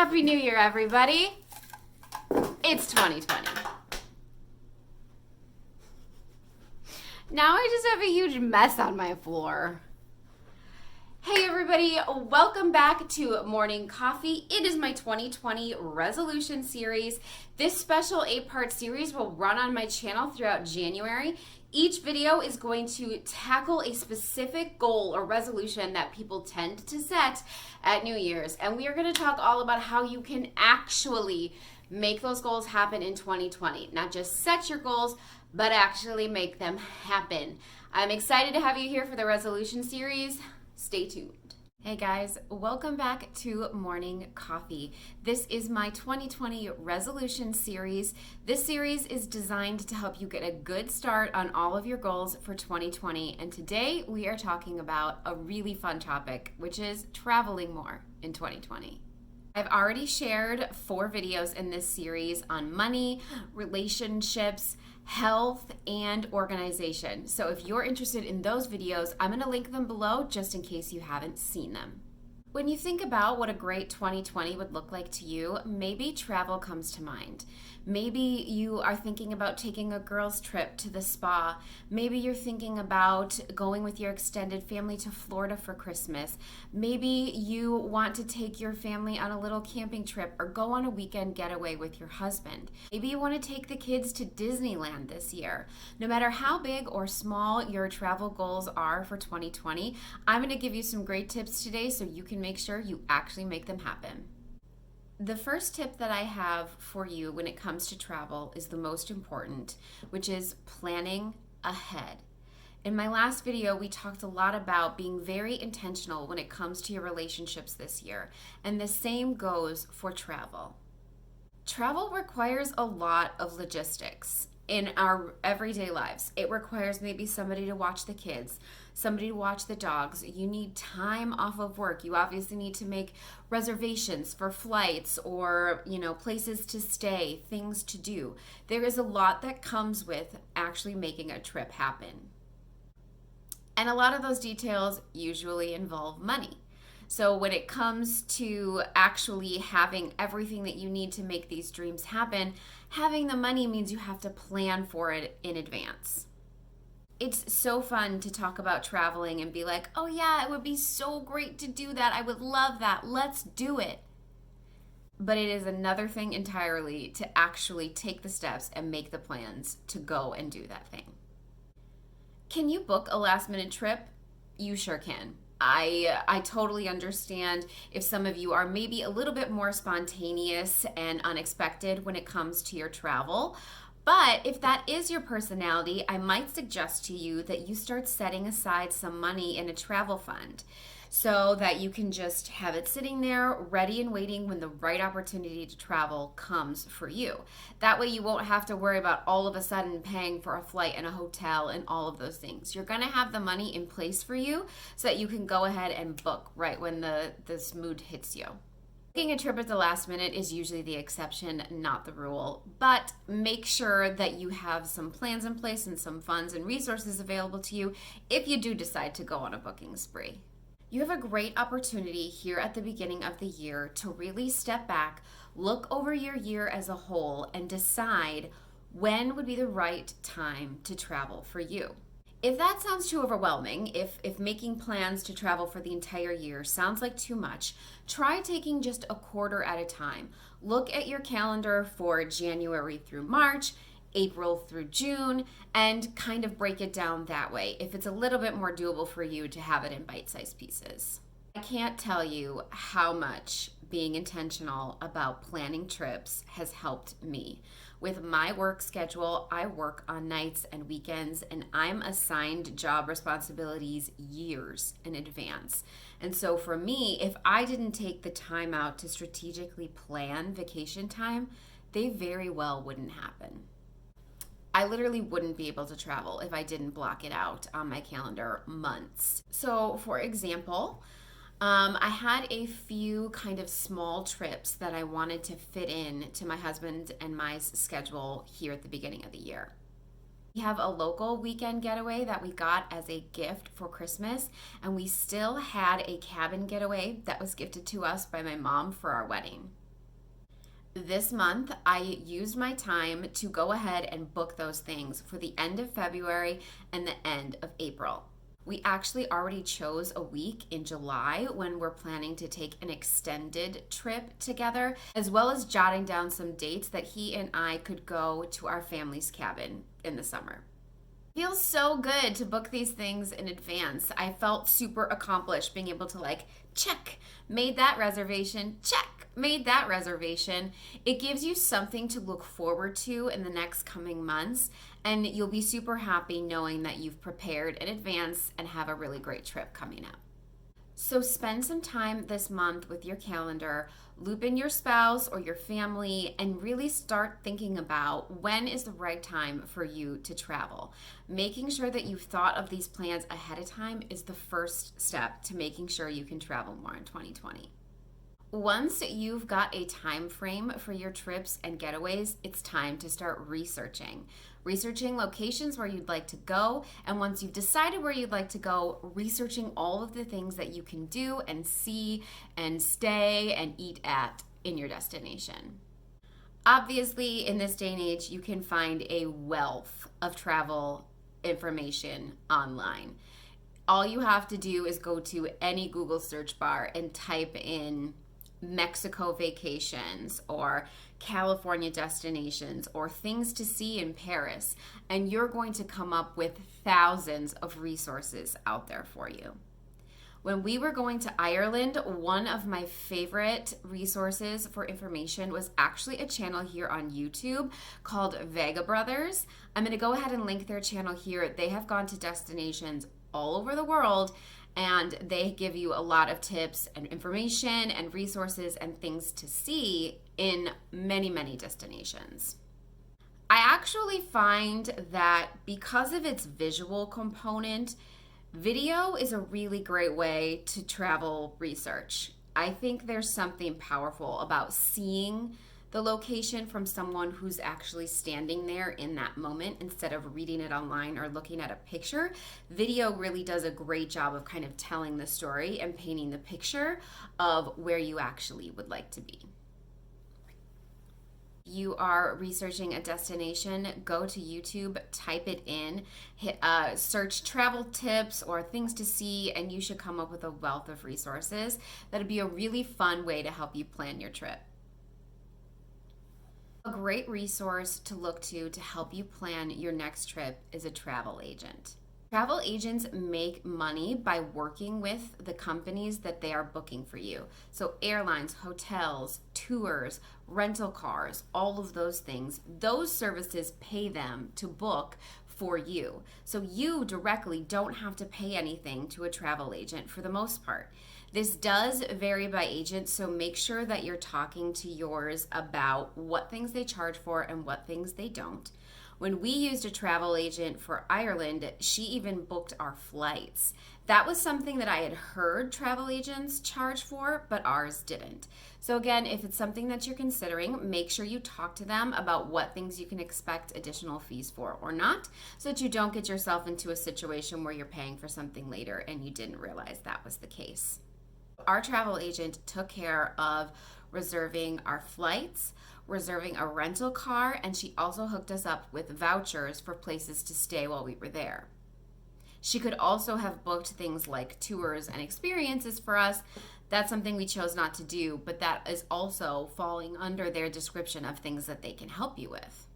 Happy New Year, everybody. It's 2020. Now I just have a huge mess on my floor. Hey everybody, welcome back to Morning Coffee. It is my 2020 resolution series. This special 8-part series will run on my channel throughout January. Each video is going to tackle a specific goal or resolution that people tend to set at New Year's. And we are going to talk all about how you can actually make those goals happen in 2020. Not just set your goals, but actually make them happen. I'm excited to have you here for the resolution series. Stay tuned. Hey guys, welcome back to Morning Coffee. This is my 2020 resolution series. This series is designed to help you get a good start on all of your goals for 2020. And today we are talking about a really fun topic, which is traveling more in 2020. I've already shared 4 videos in this series on money, relationships, health, and organization. So if you're interested in those videos, I'm going to link them below just in case you haven't seen them. When you think about what a great 2020 would look like to you, maybe travel comes to mind. Maybe you are thinking about taking a girls' trip to the spa. Maybe you're thinking about going with your extended family to Florida for Christmas. Maybe you want to take your family on a little camping trip or go on a weekend getaway with your husband. Maybe you want to take the kids to Disneyland this year. No matter how big or small your travel goals are for 2020, I'm going to give you some great tips today so you can make sure you actually make them happen. The first tip that I have for you when it comes to travel is the most important, which is planning ahead. In my last video, we talked a lot about being very intentional when it comes to your relationships this year, and the same goes for travel. Travel requires a lot of logistics in our everyday lives. It requires maybe somebody to watch the kids, somebody to watch the dogs. You need time off of work. You obviously need to make reservations for flights or, places to stay, things to do. There is a lot that comes with actually making a trip happen. And a lot of those details usually involve money. So when it comes to actually having everything that you need to make these dreams happen, having the money means you have to plan for it in advance. It's so fun to talk about traveling and be like, oh yeah, it would be so great to do that. I would love that. Let's do it. But it is another thing entirely to actually take the steps and make the plans to go and do that thing. Can you book a last minute trip? You sure can. I totally understand if some of you are maybe a little bit more spontaneous and unexpected when it comes to your travel. But if that is your personality, I might suggest to you that you start setting aside some money in a travel fund so that you can just have it sitting there ready and waiting when the right opportunity to travel comes for you. That way you won't have to worry about all of a sudden paying for a flight and a hotel and all of those things. You're going to have the money in place for you so that you can go ahead and book right when this mood hits you. Taking a trip at the last minute is usually the exception, not the rule, but make sure that you have some plans in place and some funds and resources available to you if you do decide to go on a booking spree. You have a great opportunity here at the beginning of the year to really step back, look over your year as a whole, and decide when would be the right time to travel for you. If that sounds too overwhelming, if making plans to travel for the entire year sounds like too much, try taking just a quarter at a time. Look at your calendar for January through March, April through June, and kind of break it down that way if it's a little bit more doable for you to have it in bite-sized pieces. I can't tell you how much being intentional about planning trips has helped me. With my work schedule, I work on nights and weekends, and I'm assigned job responsibilities years in advance. And so for me, if I didn't take the time out to strategically plan vacation time, they very well wouldn't happen. I literally wouldn't be able to travel if I didn't block it out on my calendar months. So for example, I had a few kind of small trips that I wanted to fit in to my husband and my schedule here at the beginning of the year. We have a local weekend getaway that we got as a gift for Christmas, and we still had a cabin getaway that was gifted to us by my mom for our wedding. This month, I used my time to go ahead and book those things for the end of February and the end of April. We actually already chose a week in July when we're planning to take an extended trip together, as well as jotting down some dates that he and I could go to our family's cabin in the summer. Feels so good to book these things in advance. I felt super accomplished being able to check, made that reservation, check, made that reservation. It gives you something to look forward to in the next coming months, and you'll be super happy knowing that you've prepared in advance and have a really great trip coming up. So spend some time this month with your calendar, loop in your spouse or your family, and really start thinking about when is the right time for you to travel. Making sure that you've thought of these plans ahead of time is the first step to making sure you can travel more in 2020. Once you've got a time frame for your trips and getaways, it's time to start researching locations where you'd like to go, and once you've decided where you'd like to go, researching all of the things that you can do and see and stay and eat at in your destination. Obviously, in this day and age, you can find a wealth of travel information online. All you have to do is go to any Google search bar and type in Mexico vacations or California destinations or things to see in Paris, and you're going to come up with thousands of resources out there for you. When we were going to Ireland, one of my favorite resources for information was actually a channel here on YouTube called Vega Brothers. I'm going to go ahead and link their channel here. They have gone to destinations all over the world, and they give you a lot of tips and information and resources and things to see in many, many destinations. I actually find that because of its visual component, video is a really great way to travel research. I think there's something powerful about seeing the location from someone who's actually standing there in that moment instead of reading it online or looking at a picture. Video really does a great job of kind of telling the story and painting the picture of where you actually would like to be. You are researching a destination, go to YouTube, type it in, search travel tips or things to see, and you should come up with a wealth of resources. That'd be a really fun way to help you plan your trip. A great resource to look to help you plan your next trip is a travel agent. Travel agents make money by working with the companies that they are booking for you. So airlines, hotels, tours, rental cars, all of those things, those services pay them to book for you. So you directly don't have to pay anything to a travel agent for the most part. This does vary by agent, so make sure that you're talking to yours about what things they charge for and what things they don't. When we used a travel agent for Ireland, she even booked our flights. That was something that I had heard travel agents charge for, but ours didn't. So again, if it's something that you're considering, make sure you talk to them about what things you can expect additional fees for or not, so that you don't get yourself into a situation where you're paying for something later and you didn't realize that was the case. Our travel agent took care of reserving our flights, reserving a rental car, and she also hooked us up with vouchers for places to stay while we were there. She could also have booked things like tours and experiences for us. That's something we chose not to do, but that is also falling under their description of things that they can help you with.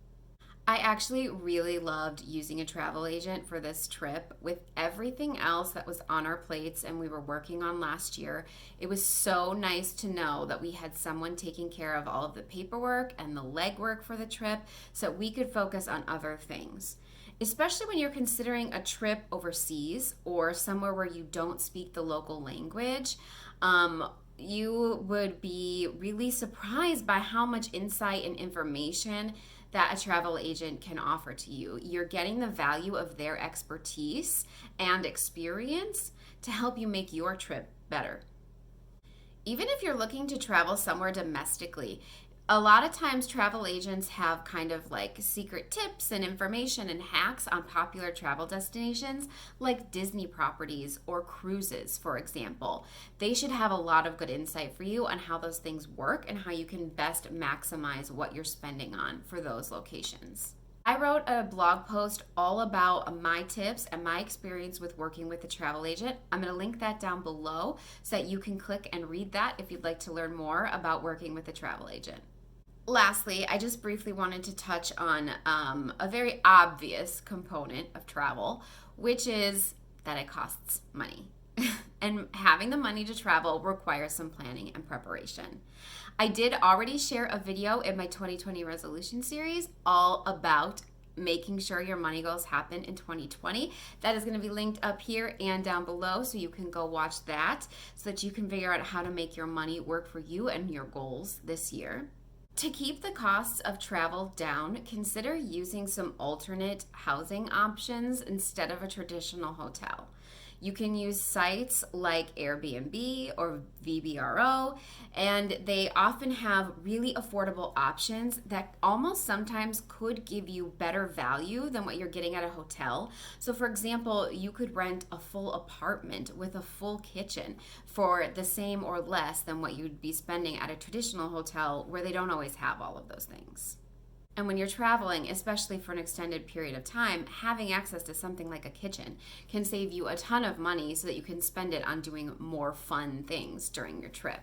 I actually really loved using a travel agent for this trip. With everything else that was on our plates and we were working on last year, it was so nice to know that we had someone taking care of all of the paperwork and the legwork for the trip so that we could focus on other things. Especially when you're considering a trip overseas or somewhere where you don't speak the local language, you would be really surprised by how much insight and information that a travel agent can offer to you. You're getting the value of their expertise and experience to help you make your trip better. Even if you're looking to travel somewhere domestically, A lot of times travel agents have kind of like secret tips and information and hacks on popular travel destinations like Disney properties or cruises, for example. They should have a lot of good insight for you on how those things work and how you can best maximize what you're spending on for those locations. I wrote a blog post all about my tips and my experience with working with a travel agent. I'm going to link that down below so that you can click and read that if you'd like to learn more about working with a travel agent. Lastly, I just briefly wanted to touch on a very obvious component of travel, which is that it costs money. And having the money to travel requires some planning and preparation. I did already share a video in my 2020 resolution series all about making sure your money goals happen in 2020. That is going to be linked up here and down below, so you can go watch that so that you can figure out how to make your money work for you and your goals this year. To keep the costs of travel down, consider using some alternate housing options instead of a traditional hotel. You can use sites like Airbnb or VBRO, and they often have really affordable options that almost sometimes could give you better value than what you're getting at a hotel. So for example, you could rent a full apartment with a full kitchen for the same or less than what you'd be spending at a traditional hotel where they don't always have all of those things. And when you're traveling, especially for an extended period of time, having access to something like a kitchen can save you a ton of money so that you can spend it on doing more fun things during your trip.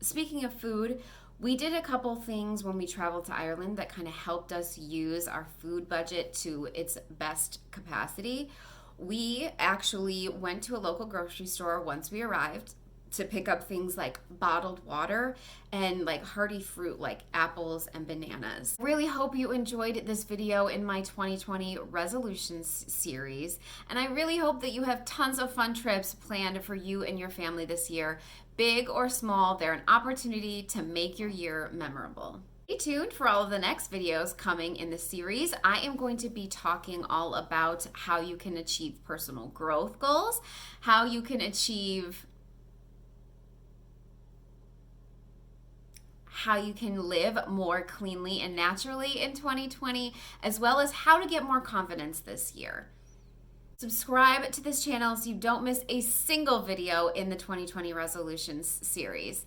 Speaking of food, we did a couple things when we traveled to Ireland that kind of helped us use our food budget to its best capacity. We actually went to a local grocery store once we arrived to pick up things like bottled water and like hearty fruit like apples and bananas. Really hope you enjoyed this video in my 2020 resolutions series, and I really hope that you have tons of fun trips planned for you and your family this year. Big or small, they're an opportunity to make your year memorable. Stay tuned for all of the next videos coming in the series. I am going to be talking all about how you can achieve personal growth goals, how you can live more cleanly and naturally in 2020, as well as how to get more confidence this year. Subscribe to this channel so you don't miss a single video in the 2020 resolutions series.